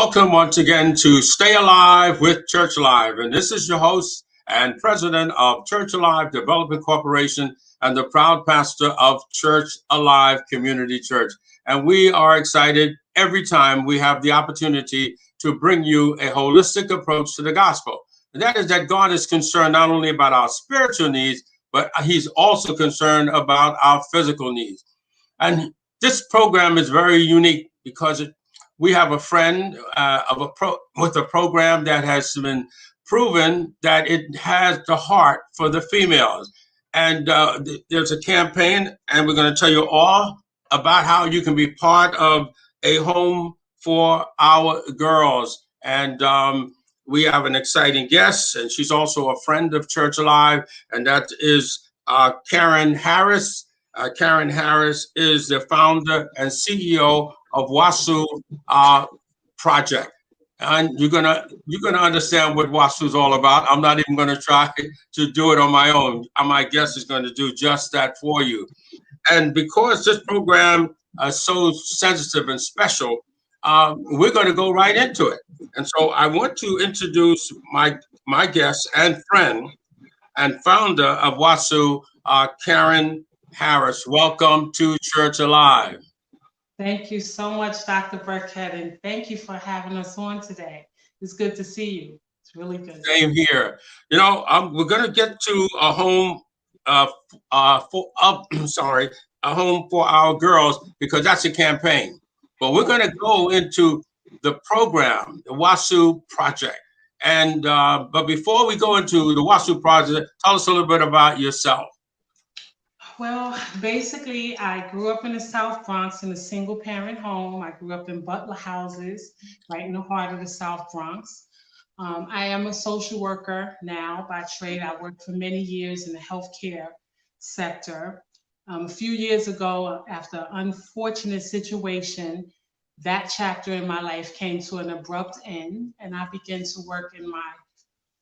Welcome once again to Stay Alive with Church Alive. And this is your host and president of Church Alive Development Corporation and the proud pastor of Church Alive Community Church. And we are excited every time we have the opportunity to bring you a holistic approach to the gospel. And that is that God is concerned not only about our spiritual needs, but he's also concerned about our physical needs. And this program is very unique because we have a friend with a program that has been proven that it has the heart for the females. And there's a campaign, and we're going to tell you all about how you can be part of a home for our girls. And we have an exciting guest, and she's also a friend of Church Alive, and that is Karen Harris. Karen Harris is the founder and CEO of WASU Project. And you're gonna understand what WASU is all about. I'm not even gonna try to do it on my own. My guest is going to do just that for you. And because this program is so sensitive and special, we're going to go right into it. And so I want to introduce my guest and friend and founder of WASU, Karen Harris. Welcome to Church Alive. Thank you so much, Dr. Burkhead, and thank you for having us on today. It's good to see you. It's really good. Same here. You know, we're going to get to a home a home for our girls because that's a campaign. But we're going to go into the program, the WASU Project. And but before we go into the WASU Project, tell us a little bit about yourself. Well, basically, I grew up in the South Bronx in a single parent home. I grew up in Butler houses, right in the heart of the South Bronx. I am a social worker now by trade. I worked for many years in the healthcare sector. A few years ago, after an unfortunate situation, that chapter in my life came to an abrupt end, and I began to work in my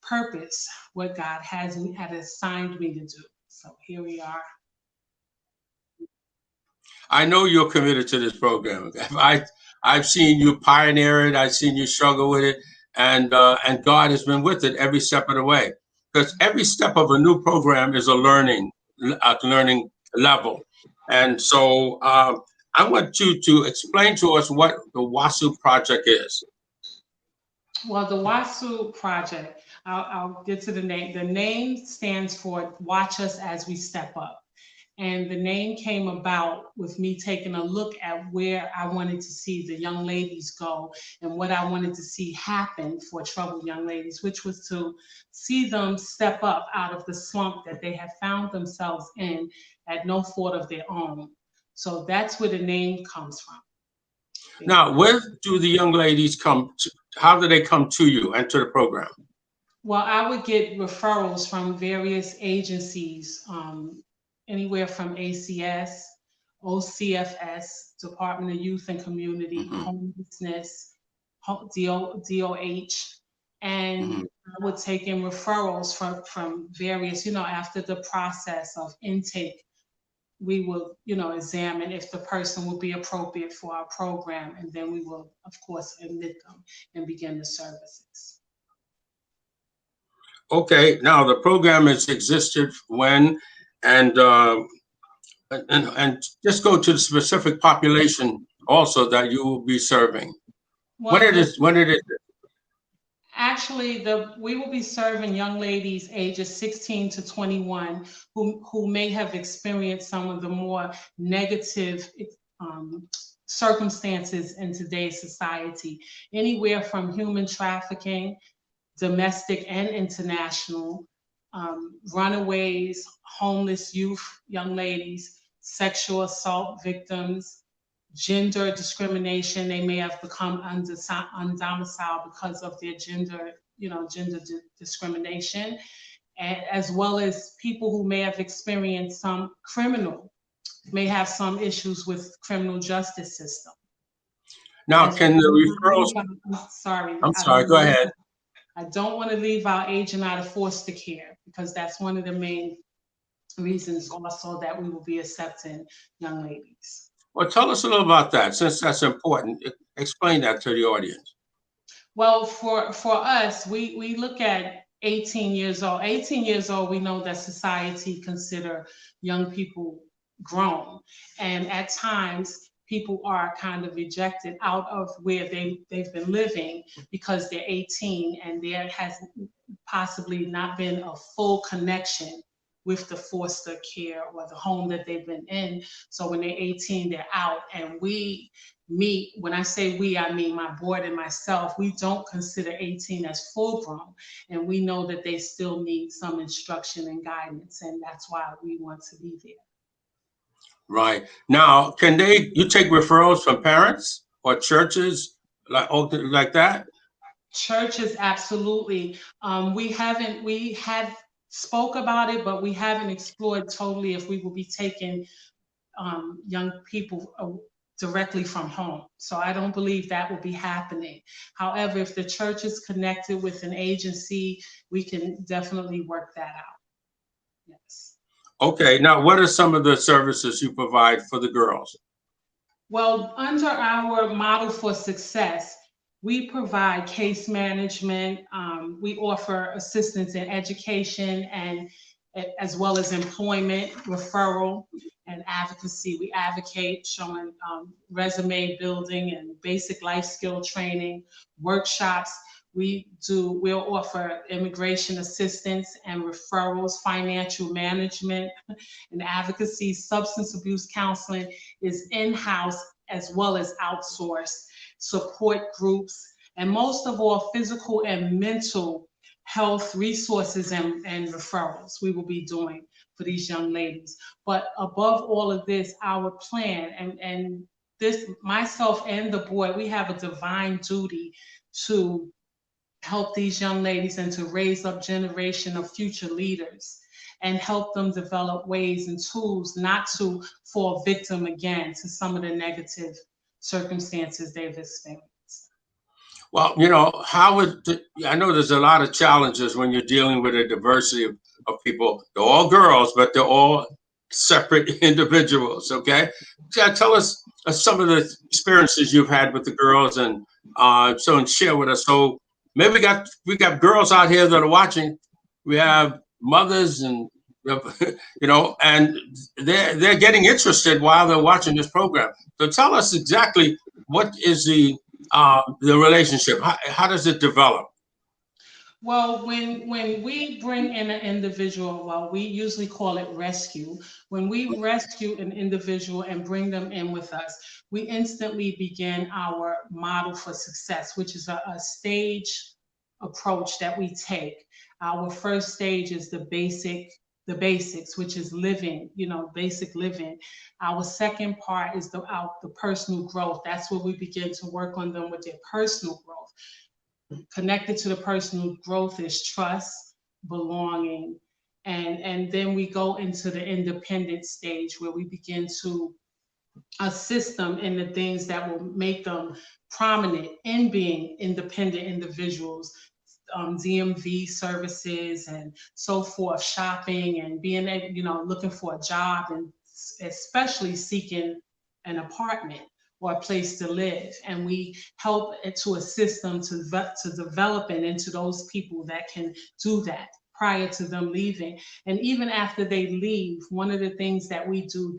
purpose, what God had assigned me to do. So here we are. I know you're committed to this program. I've seen you pioneer it. I've seen you struggle with it, and God has been with it every step of the way. Because every step of a new program is a learning level, and so I want you to explain to us what the WASU Project is. Well, the WASU Project, I'll get to the name. The name stands for Watch Us as We Step Up. And the name came about with me taking a look at where I wanted to see the young ladies go and what I wanted to see happen for troubled young ladies, which was to see them step up out of the slump that they have found themselves in at no fault of their own. So that's where the name comes from. Now, where do the young ladies come to? How do they come to you and to the program? Well, I would get referrals from various agencies, anywhere from ACS, OCFS, Department of Youth and Community, homelessness, DOH, and I would take in referrals from various, after the process of intake, we will, examine if the person will be appropriate for our program, and then we will, of course, admit them and begin the services. Okay, now the program has existed when, and just go to the specific population also that you will be serving. Well, when it is. Actually, we will be serving young ladies ages 16 to 21 who may have experienced some of the more negative circumstances in today's society, anywhere from human trafficking, domestic and international, runaways, homeless youth, young ladies, sexual assault victims, gender discrimination. They may have become undomiciled because of their gender discrimination, and as well as people who may have experienced may have some issues with criminal justice system. Now, can the referrals? I'm sorry, go ahead. I don't want to leave our agent out of foster care because that's one of the main reasons also that we will be accepting young ladies. Well, tell us a little about that, since that's important. Explain that to the audience. Well, for us, we look at 18 years old. 18 years old, we know that society consider young people grown, and at times people are kind of rejected out of where they've been living because they're 18 and there has possibly not been a full connection with the foster care or the home that they've been in. So when they're 18, they're out, and when I say we, I mean my board and myself, we don't consider 18 as full grown. And we know that they still need some instruction and guidance. And that's why we want to be there. Right. Now, you take referrals from parents or churches like that? Churches, absolutely. We have spoke about it, but we haven't explored totally if we will be taking young people directly from home. So I don't believe that will be happening. However, if the church is connected with an agency, we can definitely work that out. Yes. Okay. Now, what are some of the services you provide for the girls? Well, under our model for success, we provide case management. We offer assistance in education and as well as employment, referral, and advocacy. We advocate showing resume building and basic life skill training, workshops. We'll offer immigration assistance and referrals, financial management and advocacy. Substance abuse counseling is in-house as well as outsourced, support groups, and most of all, physical and mental health resources and referrals we will be doing for these young ladies. But above all of this, our plan and this, myself and the board, we have a divine duty to help these young ladies and to raise up generation of future leaders and help them develop ways and tools not to fall victim again to some of the negative circumstances they've experienced. Well, I know there's a lot of challenges when you're dealing with a diversity of people. They're all girls, but they're all separate individuals. Okay. Yeah, tell us some of the experiences you've had with the girls and share with us. So maybe we got girls out here that are watching. We have mothers and and they're getting interested while they're watching this program. So tell us exactly what is the relationship. How does it develop? Well, when we bring in an individual, well, we usually call it rescue. When we rescue an individual and bring them in with us, we instantly begin our model for success, which is a stage approach that we take. Our first stage is the basics, which is living, basic living. Our second part is the personal growth. That's where we begin to work on them with their personal growth. Connected to the personal growth is trust, belonging, and then we go into the independent stage where we begin to assist them in the things that will make them prominent in being independent individuals, DMV services and so forth, shopping and being, looking for a job and especially seeking an apartment or a place to live. And we help to assist them to develop and into those people that can do that prior to them leaving. And even after they leave, one of the things that we do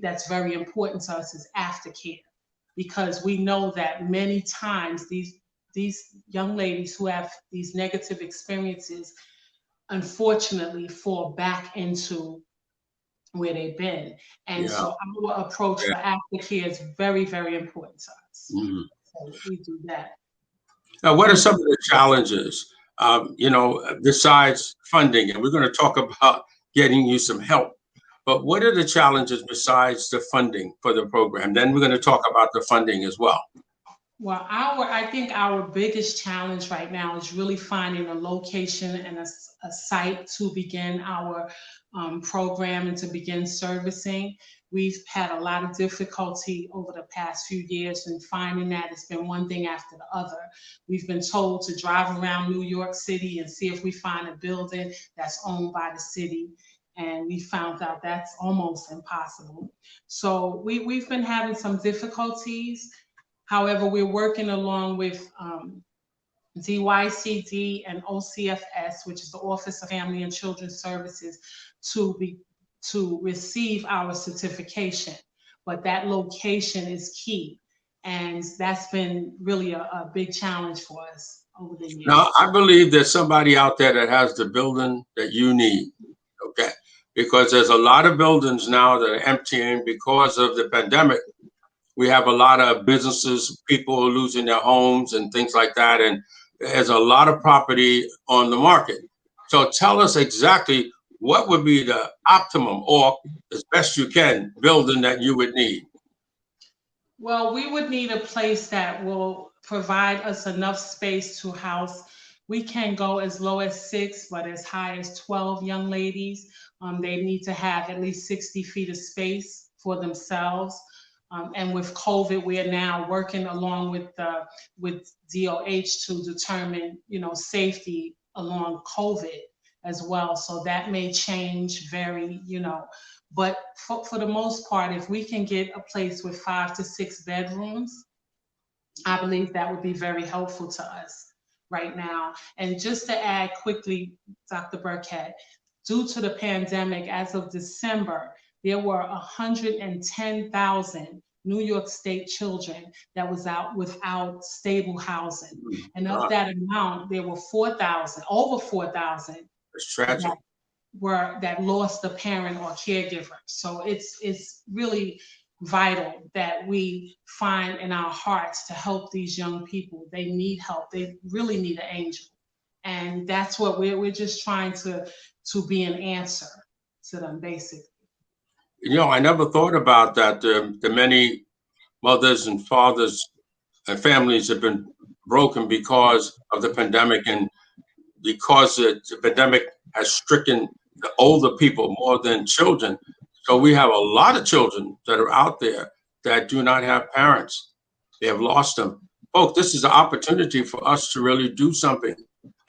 that's very important to us is aftercare, because we know that many times these young ladies who have these negative experiences unfortunately fall back into where they've been. And so our approach for aftercare is very, very important to us. Mm-hmm. So we do that. Now, what are some of the challenges, besides funding? And we're going to talk about getting you some help. But what are the challenges besides the funding for the program? Then we're going to talk about the funding as well. Well, I think our biggest challenge right now is really finding a location and a site to begin our program and to begin servicing. We've had a lot of difficulty over the past few years in finding that. It's been one thing after the other. We've been told to drive around New York City and see if we find a building that's owned by the city. And we found out that's almost impossible. So we've been having some difficulties. However, we're working along with DYCD and OCFS, which is the Office of Family and Children's Services, to receive our certification. But that location is key, and that's been really a big challenge for us over the years. Now, I believe there's somebody out there that has the building that you need, okay? Because there's a lot of buildings now that are emptying because of the pandemic. We have a lot of businesses, people losing their homes and things like that, and there's a lot of property on the market. So tell us exactly what would be the optimum, or as best you can, building that you would need. Well, we would need a place that will provide us enough space to house. We can go as low as 6, but as high as 12 young ladies. They need to have at least 60 feet of space for themselves. And with COVID, we are now working along with DOH to determine, safety along COVID as well. So that may change but for the most part, if we can get a place with 5 to 6 bedrooms, I believe that would be very helpful to us right now. And just to add quickly, Dr. Burkett, due to the pandemic, as of December, there were 110,000 New York State children that was out without stable housing. And of that amount, there were over 4,000 that lost a parent or caregiver. So it's really vital that we find in our hearts to help these young people. They need help. They really need an angel. And that's what we're just trying to be an answer to them, basically. I never thought about that. The many mothers and fathers and families have been broken because of the pandemic, and because the pandemic has stricken the older people more than children. So we have a lot of children that are out there that do not have parents. They have lost them. Folks, this is an opportunity for us to really do something,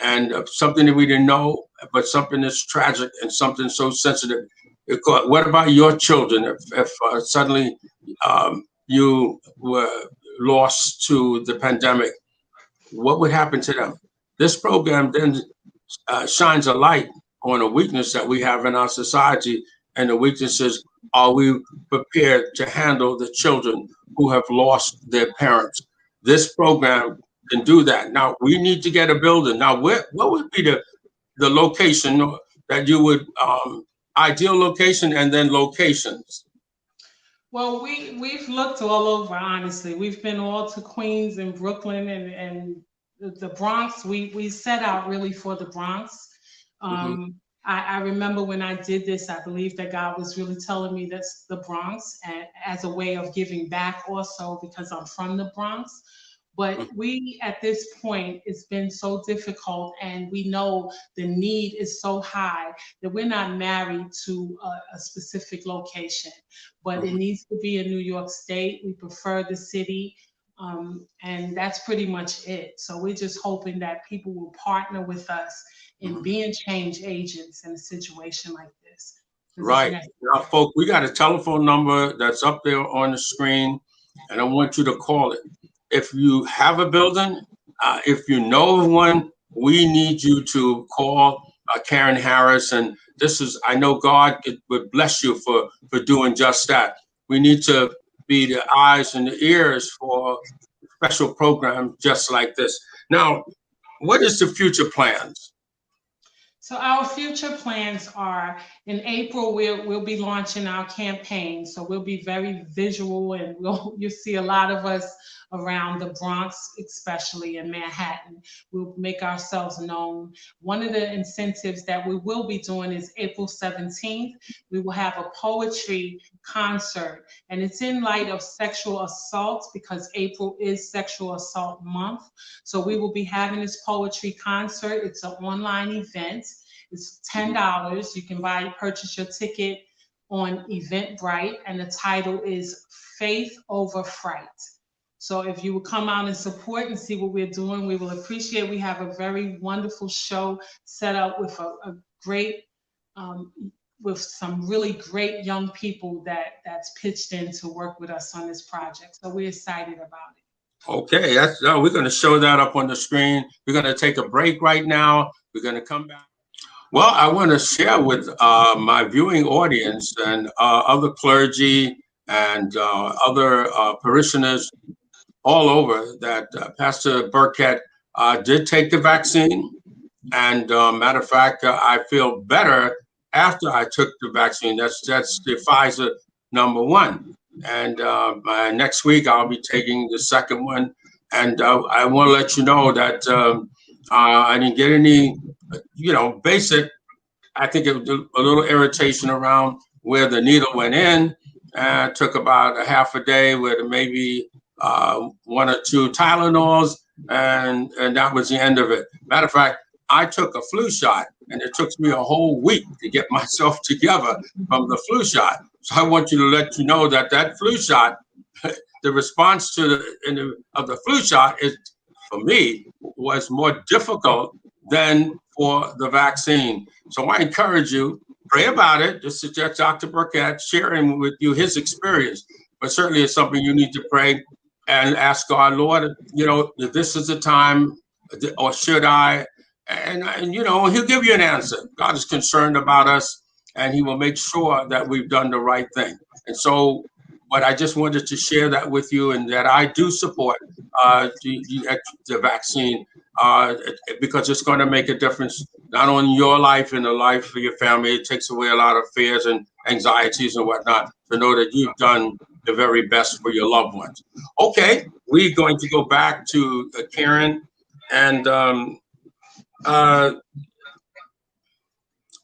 and something that we didn't know, but something that's tragic and something so sensitive. What about your children? If suddenly you were lost to the pandemic, what would happen to them? This program then shines a light on a weakness that we have in our society, and the weakness is, are we prepared to handle the children who have lost their parents? This program can do that. Now, we need to get a building. Now, what would be the location that you would, ideal location, and then locations? Well, we've looked all over, honestly. We've been all to Queens and Brooklyn and the Bronx. We set out really for the Bronx. I remember when I did this, I believe that God was really telling me that's the Bronx, and as a way of giving back also, because I'm from the Bronx. But we, at this point, it's been so difficult, and we know the need is so high that we're not married to a specific location, but it needs to be in New York State. We prefer the city, and that's pretty much it. So we're just hoping that people will partner with us in being change agents in a situation like this. Right. Now, folks, we got a telephone number that's up there on the screen, and I want you to call it. If you have a building, if you know of one, we need you to call Karen Harris. And I know God would bless you for doing just that. We need to be the eyes and the ears for special programs just like this. Now, what is the future plans? So our future plans are, in April, we'll be launching our campaign. So we'll be very visual, and you'll see a lot of us around the Bronx, especially in Manhattan. We'll make ourselves known. One of the incentives that we will be doing is April 17th. We will have a poetry concert, and it's in light of sexual assault, because April is Sexual Assault Month. So we will be having this poetry concert. It's an online event. It's $10. You can purchase your ticket on Eventbrite, and the title is Faith Over Fright. So if you will come out and support and see what we're doing, we will appreciate. We have a very wonderful show set up with a great, with some really great young people that's pitched in to work with us on this project. So we're excited about it. Okay, we're going to show that up on the screen. We're going to take a break right now. We're going to come back. Well, I want to share with my viewing audience and other clergy and other parishioners all over that Pastor Burkett did take the vaccine. And matter of fact, I feel better after I took the vaccine. That's the Pfizer #1. And next week I'll be taking the second one. And I want to let you know that I didn't get any, basic. I think it was a little irritation around where the needle went in. It took about a half a day with maybe 1 or 2 Tylenols, and that was the end of it. Matter of fact, I took a flu shot, and it took me a whole week to get myself together from the flu shot. So I want you to let you know that flu shot, the response to the flu shot is, for me, was more difficult than for the vaccine. So I encourage you, pray about it. Just suggest Dr. Burkett sharing with you his experience. But certainly it's something you need to pray and ask God, Lord, if this is the time, or should I? And he'll give you an answer. God is concerned about us, and he will make sure that we've done the right thing. And so, but I just wanted to share that with you, and that I do support the vaccine because it's going to make a difference, not only in your life and the life of your family. It takes away a lot of fears and anxieties and whatnot, to know that you've done the very best for your loved ones. Okay, we're going to go back to Karen, and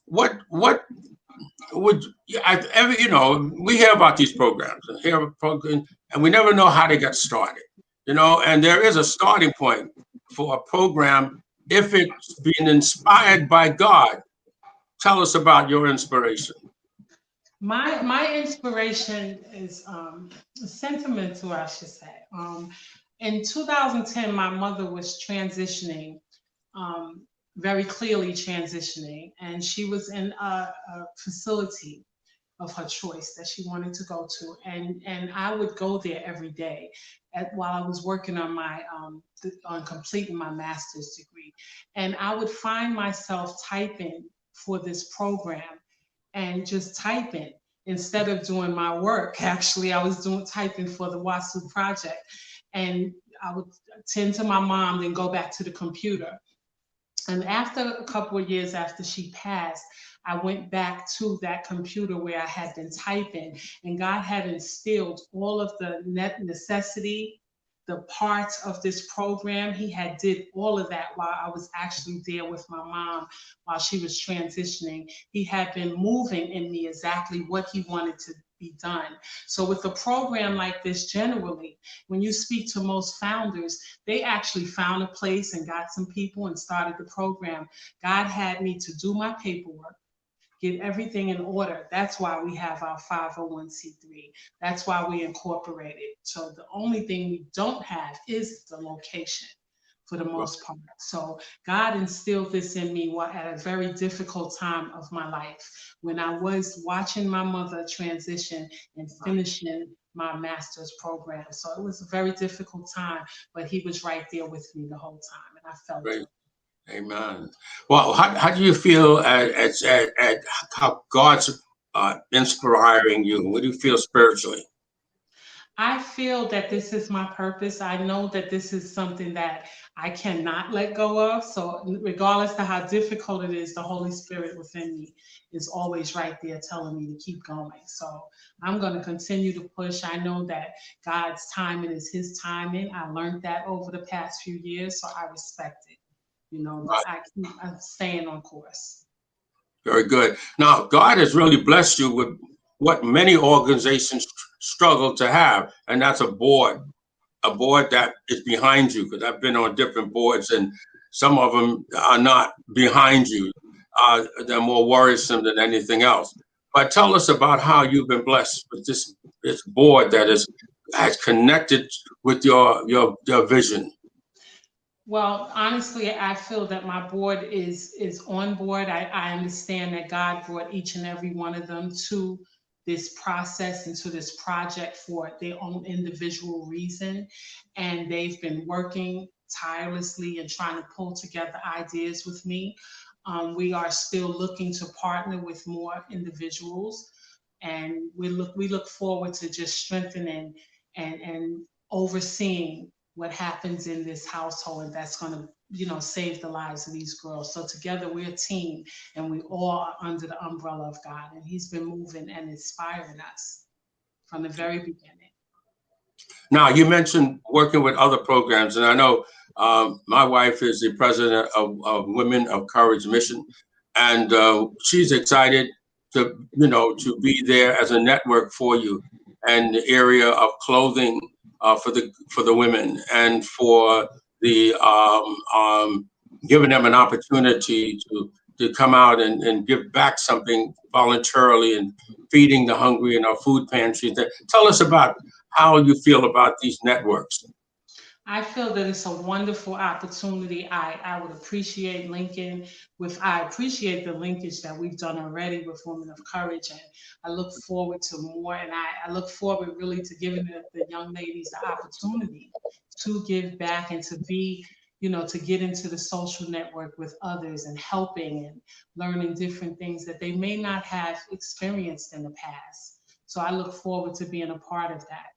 what would I ever, we hear about these programs and we never know how they get started, and there is a starting point for a program if it's being inspired by God. Tell us about your inspiration. My inspiration is sentimental, I should say. In 2010, my mother was transitioning, very clearly transitioning, and she was in a facility of her choice that she wanted to go to, and I would go there every day while I was working on on completing my master's degree, and I would find myself typing for this program and just typing instead of doing my work. Actually, I was typing for the WASU project, and I would tend to my mom, then go back to the computer. And after a couple of years after she passed, I went back to that computer where I had been typing, and God had instilled all of the necessity, the parts of this program. He had did all of that while I was actually there with my mom while she was transitioning. He had been moving in me exactly what he wanted to be done. So with a program like this, generally, when you speak to most founders, they actually found a place and got some people and started the program. God had me to do my paperwork, get everything in order. That's why we have our 501c3. That's why we incorporated. So the only thing we don't have is the location for the most part. So God instilled this in me at a very difficult time of my life when I was watching my mother transition and finishing my master's program. So it was a very difficult time, but he was right there with me the whole time, and I felt it. Amen. Well, how do you feel at how God's inspiring you? What do you feel spiritually? I feel that this is my purpose. I know that this is something that I cannot let go of. So, regardless of how difficult it is, the Holy Spirit within me is always right there telling me to keep going. So, I'm going to continue to push. I know that God's timing is His timing. I learned that over the past few years, so I respect it. But I'm staying on course. Very good. Now, God has really blessed you with what many organizations struggle to have, and that's a board that is behind you. Because I've been on different boards, and some of them are not behind you. They're more worrisome than anything else. But tell us about how you've been blessed with this board that has connected with your vision. Well, honestly, I feel that my board is on board. I understand that God brought each and every one of them to this process, into this project for their own individual reason. And they've been working tirelessly and trying to pull together ideas with me. We are still looking to partner with more individuals, and we look forward to just strengthening and overseeing what happens in this household, and that's going to save the lives of these girls. So together we're a team, and we all are under the umbrella of God, and he's been moving and inspiring us from the very beginning. Now, you mentioned working with other programs, and I know my wife is the president of Women of Courage Mission, and she's excited to be there as a network for you, and the area of clothing for the women, and for the giving them an opportunity to come out and give back something voluntarily, and feeding the hungry in our food pantries. Tell us about how you feel about these networks. I feel that it's a wonderful opportunity. I would appreciate linking I appreciate the linkage that we've done already with Women of Courage, and I look forward to more. And I look forward really to giving the young ladies the opportunity to give back, and to be, to get into the social network with others, and helping and learning different things that they may not have experienced in the past. So I look forward to being a part of that.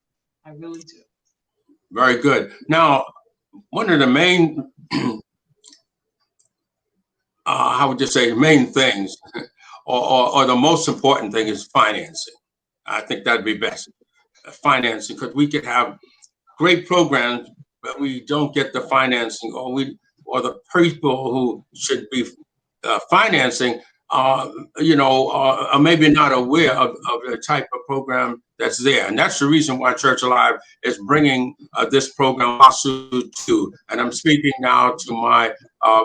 I really do. Very good. Now, one of the main, how would you say, main things, or the most important thing, is financing. I think that'd be best, financing, because we could have great programs, but we don't get the financing, or the people who should be financing, are maybe not aware of the type of program that's there. And that's the reason why Church Alive is bringing this program, WASU, to. And I'm speaking now to my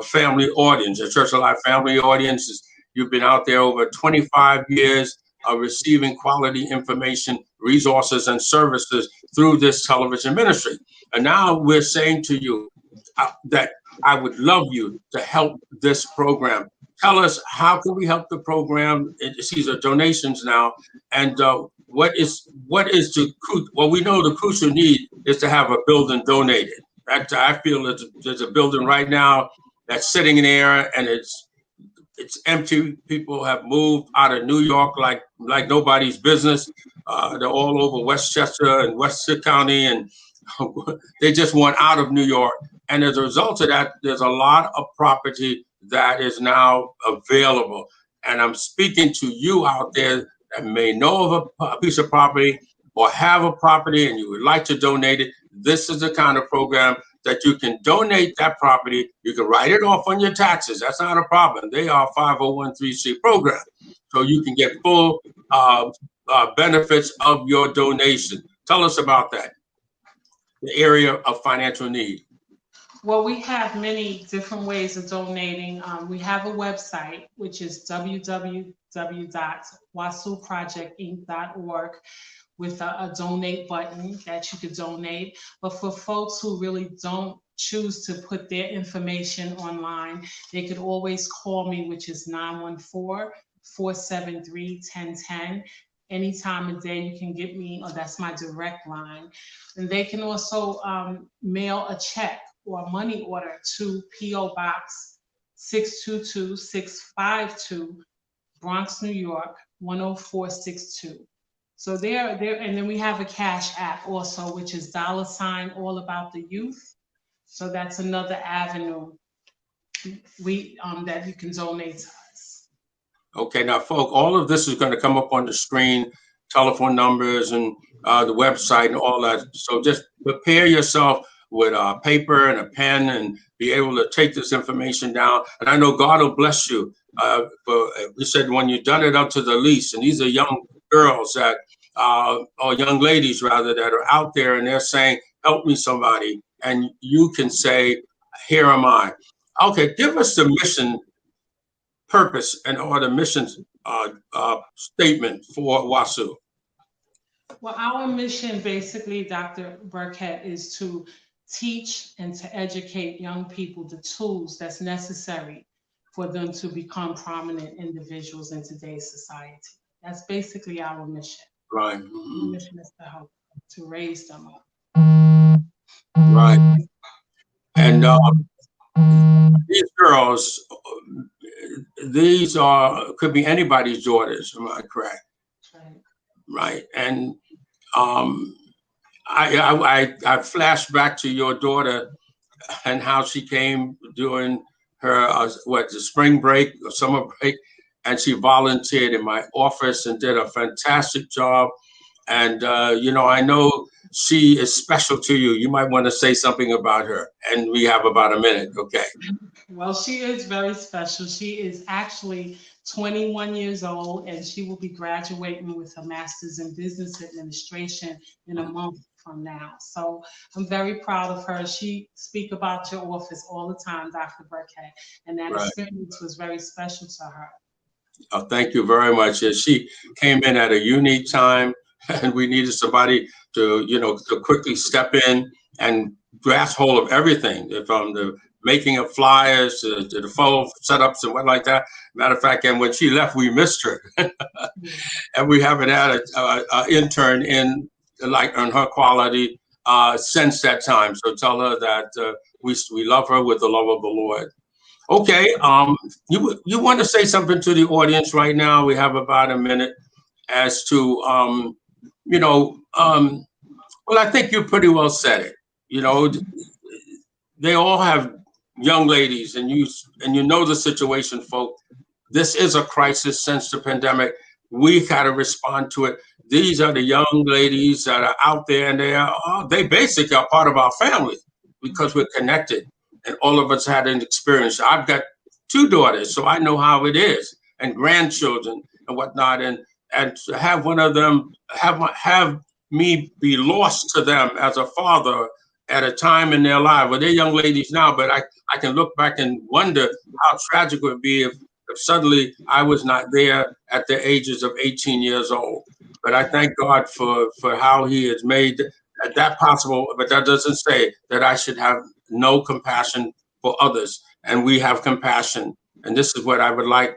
family audience, the Church Alive family audience. You've been out there over 25 years, receiving quality information, resources, and services through this television ministry. And now we're saying to you that I would love you to help this program. Tell us, how can we help the program? These are donations now, and what is well, we know the crucial need is to have a building donated. I feel there's a building right now that's sitting in there, and it's empty. People have moved out of New York like nobody's business. They're all over Westchester and Westchester County, and they just want out of New York. And as a result of that, there's a lot of property that is now available. And I'm speaking to you out there that may know of a piece of property, or have a property and you would like to donate it. This is the kind of program that you can donate that property. You can write it off on your taxes. That's not a problem. They are 501(c)(3) program. So you can get full benefits of your donation. Tell us about that, the area of financial need. Well, we have many different ways of donating. We have a website, which is www.wasuprojectinc.org, with a donate button that you could donate. But for folks who really don't choose to put their information online, they could always call me, which is 914-473-1010. Any time of day you can get me, or that's my direct line. And they can also mail a check or a money order to P.O. Box 622652, Bronx, New York, 10462. So there, and then we have a Cash App also, which is $ all about the youth. So that's another avenue that you can donate to us. Okay, now, folks, all of this is going to come up on the screen, telephone numbers and the website and all that. So just prepare yourself with a paper and a pen, and be able to take this information down. And I know God will bless you. You said when you've done it up to the least, and these are young girls that, or young ladies rather, that are out there and they're saying, help me somebody. And you can say, here am I. Okay, give us the mission, purpose, and or the mission statement for WASU. Well, our mission basically, Dr. Burkett, is to teach and to educate young people the tools that's necessary for them to become prominent individuals in today's society. That's basically our mission. Right. The mission is to help, to raise them up. Right. And these girls, these could be anybody's daughters. Am I correct? Right. Right. And I flashed back to your daughter and how she came during her the spring break or summer break, and she volunteered in my office and did a fantastic job. And I know she is special to you. You might want to say something about her, and we have about a minute. Okay. Well, she is very special. She is actually 21 years old, and she will be graduating with a master's in business administration in a month from now. So I'm very proud of her. She speak about your office all the time, Dr. Burkett, and that experience was very special to her. Oh, thank you very much. Yeah, she came in at a unique time, and we needed somebody to quickly step in and grasp hold of everything, from the making of flyers to the phone setups and what like that. Matter of fact, and when she left, we missed her, and we haven't had an intern in on her quality since that time. So tell her that we love her with the love of the Lord. Okay, you want to say something to the audience right now? We have about a minute as to well, I think you pretty well said it. They all have young ladies, and you know the situation, folks. This is a crisis since the pandemic. We got to respond to it. These are the young ladies that are out there, and they basically are part of our family because we're connected, and all of us had an experience. I've got 2 daughters, so I know how it is, and grandchildren and whatnot, and to have one of them have me be lost to them as a father at a time in their life. Well, they're young ladies now, but I can look back and wonder how tragic it would be if suddenly I was not there at the ages of 18 years old. But I thank God for how He has made that possible. But that doesn't say that I should have no compassion for others. And we have compassion. And this is what I would like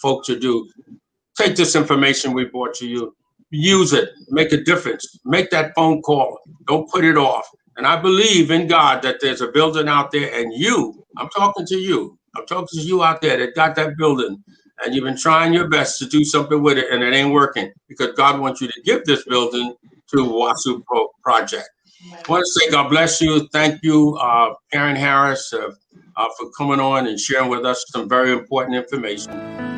folk to do. Take this information we brought to you, use it, make a difference, make that phone call. Don't put it off. And I believe in God that there's a building out there, and I'm talking to you. I'm talking to you out there that got that building, and you've been trying your best to do something with it, and it ain't working because God wants you to give this building to WASU Project. I want to say God bless you. Thank you, Karen Harris, for coming on and sharing with us some very important information.